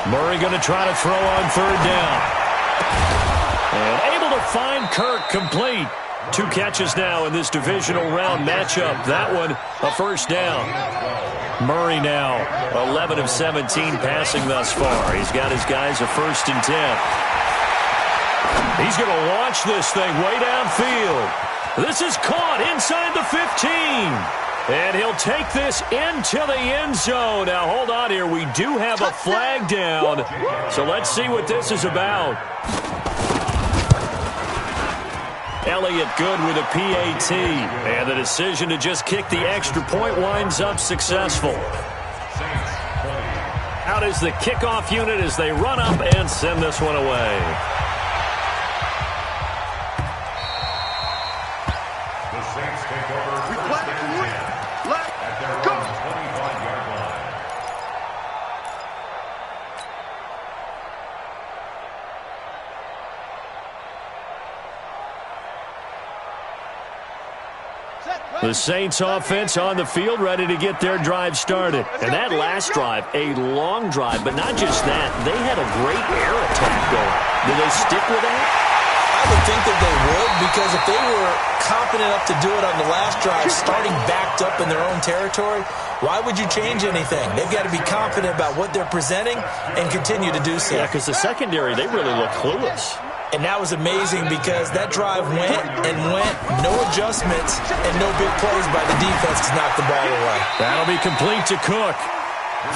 Murray going to try to throw on third down. And able to find Kirk complete. 2 catches now in this divisional round matchup. That one a first down. Murray now 11 of 17 passing thus far. He's got his guys a 1st and 10. He's going to launch this thing way downfield. This is caught inside the 15. And he'll take this into the end zone. Now, hold on here. We do have a flag down. So let's see what this is about. Elliott good with a PAT. And the decision to just kick the extra point winds up successful. out is the kickoff unit as they run up and send this one away. The Saints take over first and 10 at their own 25-yard line. The Saints offense on the field, ready to get their drive started. And that last drive, a long drive, but not just that. They had a great air attack going. Do they stick with that? I would think that they would, because if they were confident enough to do it on the last drive, starting backed up in their own territory, why would you change anything? They've got to be confident about what they're presenting and continue to do so. Yeah, because the secondary, they really look clueless. And that was amazing because that drive went and went, no adjustments, and no big plays by the defense to knock the ball away. That'll be complete to Cook.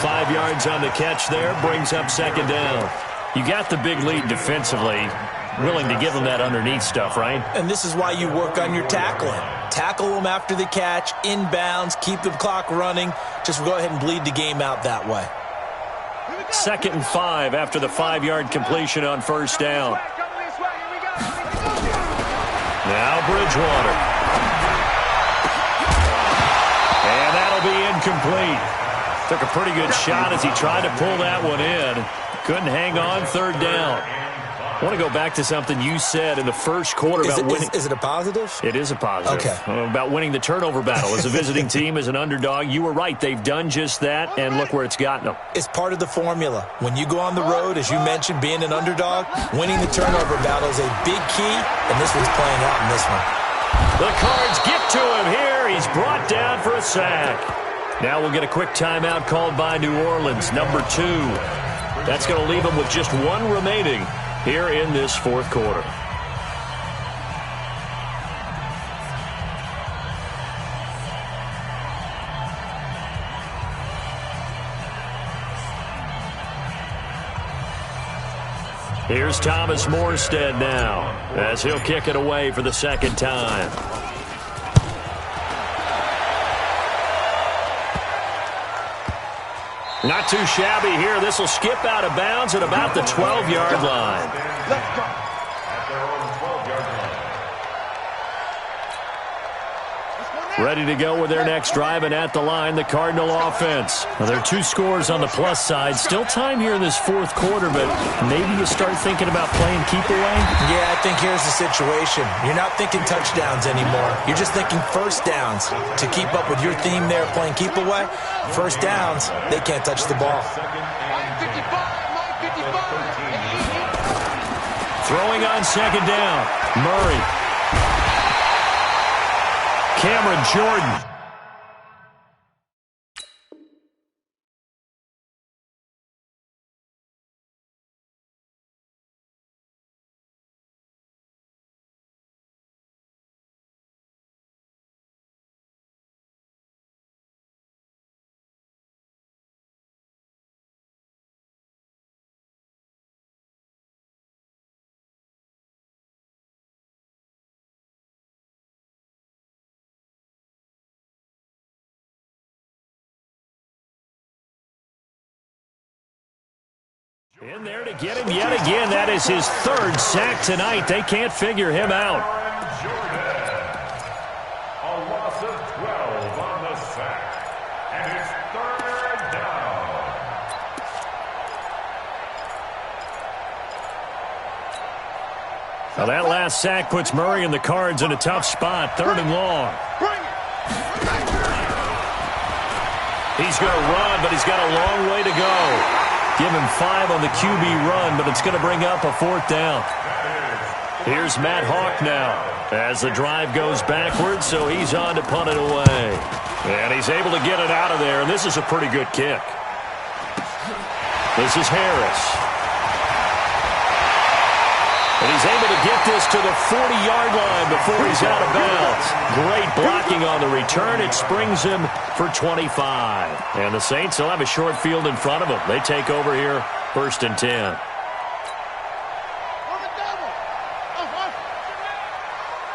5 yards on the catch there, brings up second down. You got the big lead defensively, willing to give them that underneath stuff, right? And this is why you work on your tackling. Tackle them after the catch, inbounds, keep the clock running. Just go ahead and bleed the game out that way. 2nd and 5 after the 5-yard completion on first down. Now Bridgewater. And that'll be incomplete. Took a pretty good shot as he tried to pull that one in. Couldn't hang on, 3rd down. I want to go back to something you said in the first quarter about winning. Is it a positive? It is a positive. Okay. About winning the turnover battle. As a visiting team, as an underdog, you were right. They've done just that, and look where it's gotten them. It's part of the formula. When you go on the road, as you mentioned, being an underdog, winning the turnover battle is a big key, and this one's playing out in this one. The Cards get to him here. He's brought down for a sack. Now we'll get a quick timeout called by New Orleans, number 2. That's going to leave them with just 1 remaining here in this 4th quarter. Here's Thomas Morstead now as he'll kick it away for the 2nd time. Not too shabby here. This will skip out of bounds at about the 12-yard line. Let's go. At their own 12-yard line. Ready to go with their next drive, and at the line, the Cardinal offense. Now, there are 2 scores on the plus side. Still time here in this 4th quarter, but maybe you start thinking about playing keep away? Yeah, I think here's the situation. You're not thinking touchdowns anymore. You're just thinking first downs. To keep up with your theme there, playing keep away, first downs, they can't touch the ball. Throwing on 2nd down, Murray. Cameron Jordan. In there to get him yet again. That is his 3rd sack tonight. They can't figure him out. A loss of 12 on the sack. And it's 3rd down. Now that last sack puts Murray and the Cards in a tough spot. 3rd and long. He's going to run, but he's got a long way to go. Give him 5 on the QB run, but it's going to bring up a 4th down. Here's Matt Hawk now as the drive goes backwards, so he's on to punt it away. And he's able to get it out of there, and this is a pretty good kick. This is Harris. And he's able to get this to the 40-yard line before he's out of bounds. Great blocking on the return. It springs him for 25. And the Saints will have a short field in front of them. They take over here, 1st and 10.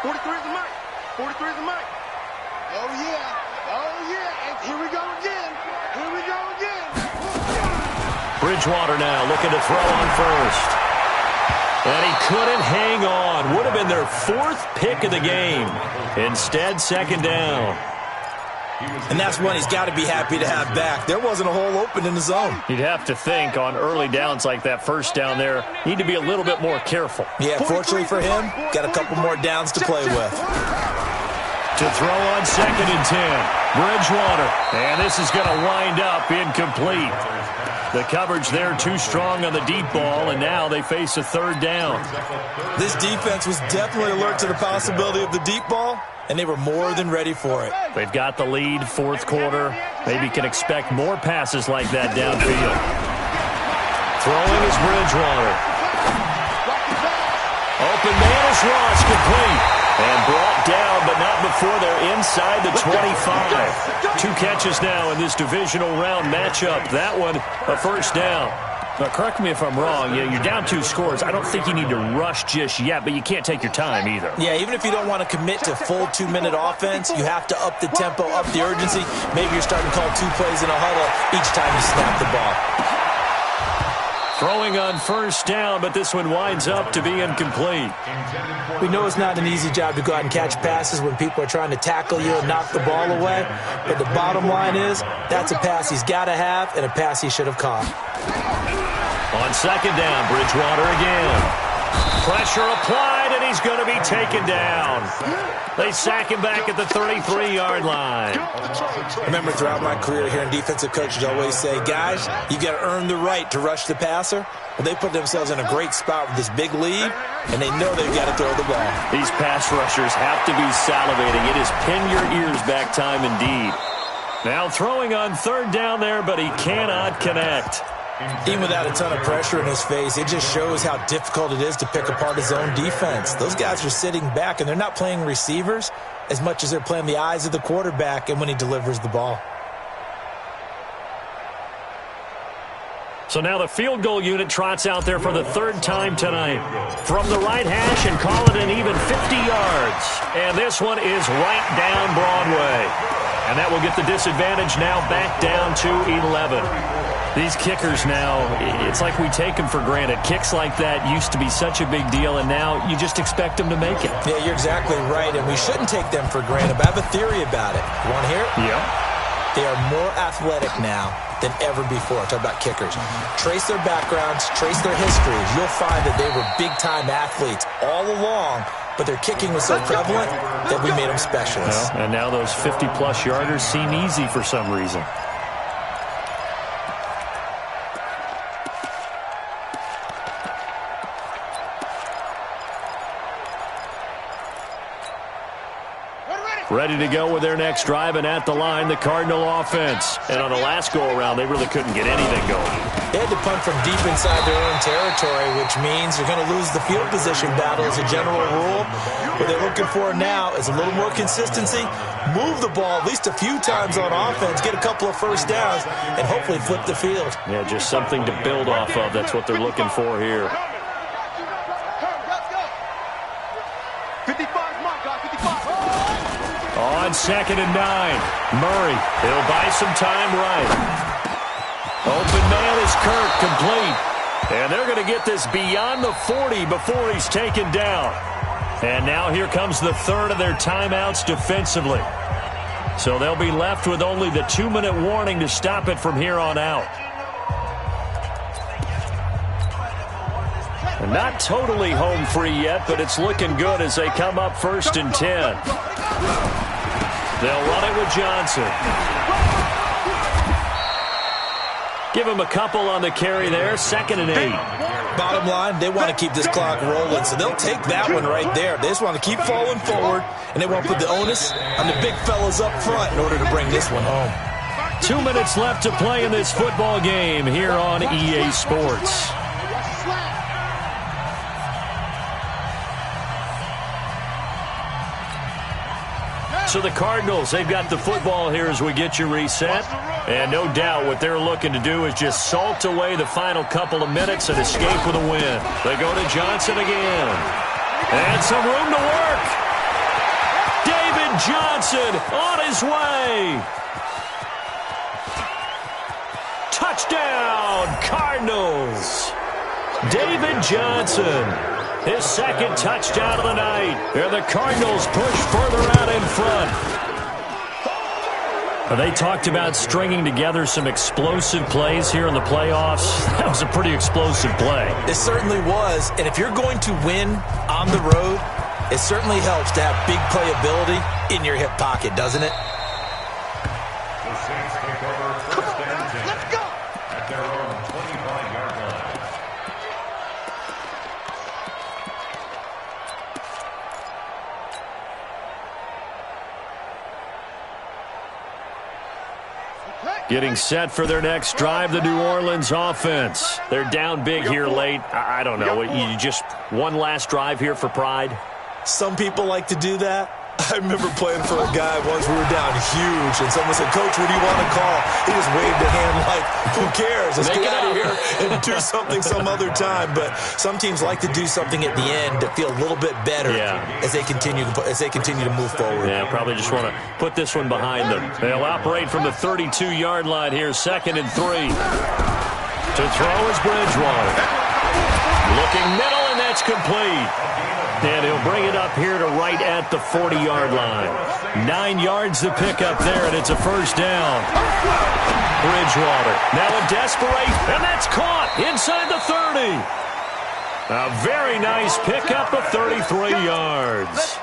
43 is the mic. 43 is the mic. Oh, yeah. Oh, yeah. And here we go again. Here we go again. Bridgewater now looking to throw on first. And he couldn't hang on. Would have been their 4th pick of the game. Instead, 2nd down. And that's one he's got to be happy to have back. There wasn't a hole open in the zone. You'd have to think on early downs like that first down there, need to be a little bit more careful. Yeah, fortunately for him, got a couple more downs to play with. To throw on 2nd and 10. Bridgewater. And this is going to wind up incomplete. The coverage there too strong on the deep ball, and now they face a 3rd down. This defense was definitely alert to the possibility of the deep ball, and they were more than ready for it. They've got the lead, 4th quarter. Maybe can expect more passes like that downfield. Throwing is Bridgewater. Open man is Ross, complete. And brought down, but not before they're inside the 25. 2 catches now in this divisional round matchup. That one, a 1st down. Now, correct me if I'm wrong. Yeah, you're down 2 scores. I don't think you need to rush just yet, but you can't take your time either. Yeah, even if you don't want to commit to full 2-minute offense, you have to up the tempo, up the urgency. Maybe you're starting to call 2 plays in a huddle each time you snap the ball. Throwing on 1st down, but this one winds up to be incomplete. We know it's not an easy job to go out and catch passes when people are trying to tackle you and knock the ball away. But the bottom line is, that's a pass he's got to have and a pass he should have caught. On 2nd down, Bridgewater again. Pressure applied, and he's going to be taken down. They sack him back at the 33-yard line. I remember throughout my career hearing defensive coaches always say, guys, you got to earn the right to rush the passer. Well, they put themselves in a great spot with this big lead, and they know they've got to throw the ball. These pass rushers have to be salivating. It is pin your ears back time indeed. Now throwing on 3rd down there, but he cannot connect. Even without a ton of pressure in his face, it just shows how difficult it is to pick apart his own defense. Those guys are sitting back, and they're not playing receivers as much as they're playing the eyes of the quarterback and when he delivers the ball. So now the field goal unit trots out there for the 3rd time tonight. From the right hash and call it an even 50 yards. And this one is right down Broadway. And that will get the disadvantage now back down to 11. These kickers now, it's like we take them for granted. Kicks like that used to be such a big deal, and now you just expect them to make it. Yeah, you're exactly right, and we shouldn't take them for granted. But I have a theory about it. You want to hear it? Yeah. They are more athletic now than ever before. Talk about kickers. Trace their backgrounds, trace their histories. You'll find that they were big-time athletes all along, but their kicking was so prevalent that we made them specialists. Well, and now those 50-plus yarders seem easy for some reason. Ready to go with their next drive, and at the line, the Cardinal offense. And on the last go-around, they really couldn't get anything going. They had to punt from deep inside their own territory, which means you're going to lose the field position battle as a general rule. What they're looking for now is a little more consistency, move the ball at least a few times on offense, get a couple of 1st downs, and hopefully flip the field. Yeah, just something to build off of. That's what they're looking for here. 55, my God, 55. On 2nd and 9, Murray, he'll buy some time right. Open man is Kirk, complete. And they're going to get this beyond the 40 before he's taken down. And now here comes the 3rd of their timeouts defensively. So they'll be left with only the 2-minute warning to stop it from here on out. And not totally home free yet, but it's looking good as they come up 1st and 10. They'll run it with Johnson. Give him a couple on the carry there. 2nd and 8. Bottom line, they want to keep this clock rolling, so they'll take that one right there. They just want to keep falling forward, and they want to put the onus on the big fellas up front in order to bring this one home. 2 minutes left to play in this football game here on EA Sports. So the Cardinals, they've got the football here as we get you reset. And no doubt what they're looking to do is just salt away the final couple of minutes and escape with a win. They go to Johnson again. And some room to work. David Johnson on his way. Touchdown, Cardinals. David Johnson, his second touchdown of the night. And the Cardinals push further out in front. They talked about stringing together some explosive plays here in the playoffs. That was a pretty explosive play. It certainly was. And if you're going to win on the road, it certainly helps to have big playability in your hip pocket, doesn't it? The Saints take over first and 10 at their own 25-yard line. Getting set for their next drive, the New Orleans offense. They're down big here late. I don't know. You just one last drive here for pride? Some people like to do that. I remember playing for a guy once. We were down huge, and someone said, "Coach, what do you want to call?" He just waved a hand like, "Who cares? Let's get out of here and do something some other time." But some teams like to do something at the end to feel a little bit better as they continue to move forward. Yeah, probably just want to put this one behind them. They'll operate from the 32-yard line here, 2nd and 3. To throw is Bridgewater. Looking middle, and that's complete. And he'll bring it up here to right at the 40-yard line. 9 yards to pick up there, and it's a first down. Bridgewater now in desperation, and that's caught inside the 30. A very nice pickup of 33 yards.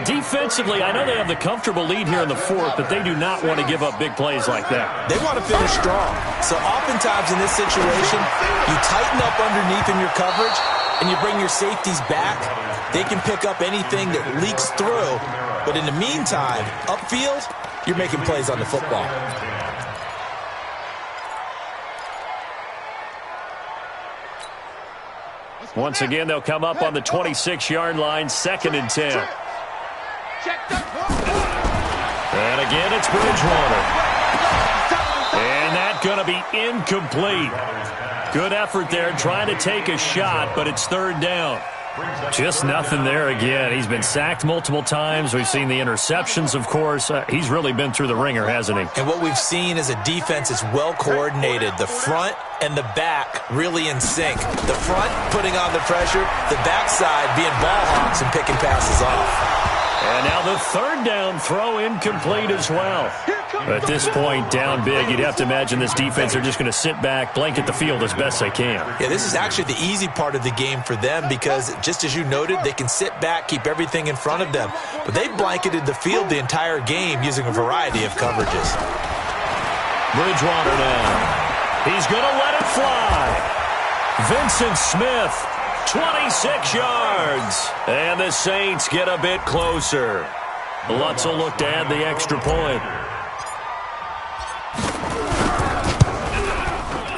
Defensively, I know they have the comfortable lead here in the 4th, but they do not want to give up big plays like that. They want to finish strong. So oftentimes in this situation, you tighten up underneath in your coverage, and you bring your safeties back. They can pick up anything that leaks through. But in the meantime, upfield, you're making plays on the football. Once again, they'll come up on the 26-yard line, 2nd and 10. And again, it's Bridgewater. And that's going to be incomplete. Good effort there, trying to take a shot, but it's 3rd down. Just nothing there again. He's been sacked multiple times. We've seen the interceptions, of course. He's really been through the ringer, hasn't he? And what we've seen is a defense that's well coordinated. The front and the back really in sync. The front putting on the pressure, the backside being ball hawks and picking passes off. And now the 3rd down throw incomplete as well. At this point, down big, you'd have to imagine this defense are just going to sit back, blanket the field as best they can. Yeah, this is actually the easy part of the game for them because, just as you noted, they can sit back, keep everything in front of them. But they blanketed the field the entire game using a variety of coverages. Bridgewater now. He's going to let it fly. Vincent Smith, 26 yards. And the Saints get a bit closer. Lutz will look to add the extra point.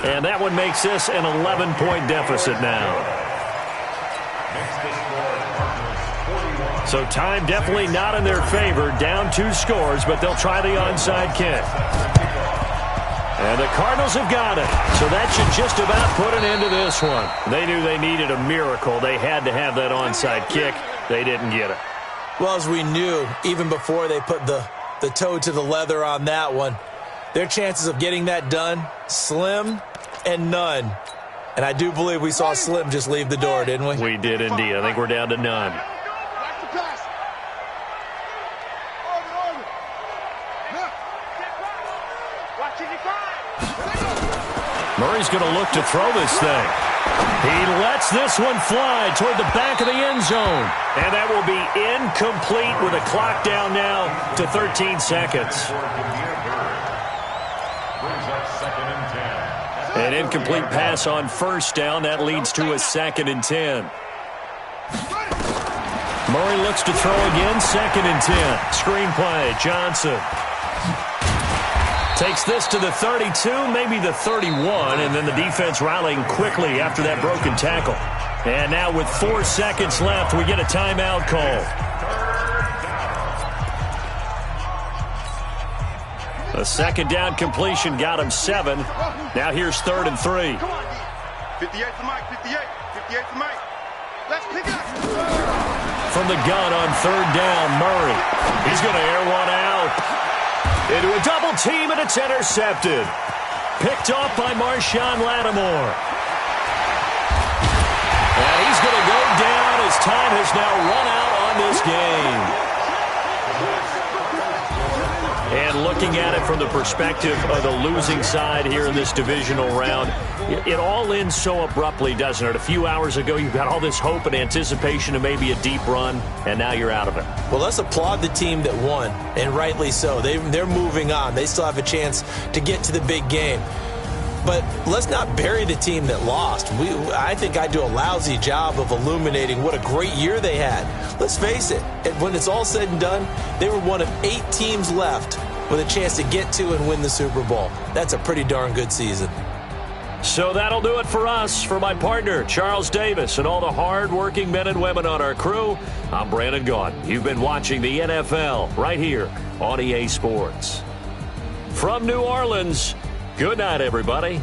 And that one makes this an 11-point deficit now. So time definitely not in their favor. Down 2 scores, but they'll try the onside kick. And the Cardinals have got it. So that should just about put an end to this one. They knew they needed a miracle. They had to have that onside kick. They didn't get it. Well, as we knew, even before they put the toe to the leather on that one, their chances of getting that done, slim and none. And I do believe we saw Slim just leave the door, didn't we? We did indeed. I think we're down to none. Murray's going to look to throw this thing. He lets this one fly toward the back of the end zone. And that will be incomplete with a clock down now to 13 seconds. An incomplete pass on 1st down. That leads to a 2nd and 10. Murray looks to throw again. 2nd and 10. Screen play. Johnson takes this to the 32, maybe the 31, and then the defense rallying quickly after that broken tackle. And now with 4 seconds left, we get a timeout call. The 2nd down completion got him 7. Now here's 3rd and 3. 58 for Mike, 58 for Mike. Let's pick it up. From the gun on 3rd down, Murray. He's going to air one out. Into a double team, and it's intercepted. Picked off by Marshawn Lattimore. And he's going to go down as time has now run out on this game. And looking at it from the perspective of the losing side here in this divisional round, it all ends so abruptly, doesn't it? A few hours ago, you've got all this hope and anticipation of maybe a deep run, and now you're out of it. Well, let's applaud the team that won, and rightly so. They're moving on. They still have a chance to get to the big game. But let's not bury the team that lost. I think I do a lousy job of illuminating what a great year they had. Let's face it, when it's all said and done, they were one of 8 teams left with a chance to get to and win the Super Bowl. That's a pretty darn good season. So that'll do it for us. For my partner, Charles Davis, and all the hard-working men and women on our crew, I'm Brandon Gaudin. You've been watching the NFL right here on EA Sports. From New Orleans, good night, everybody.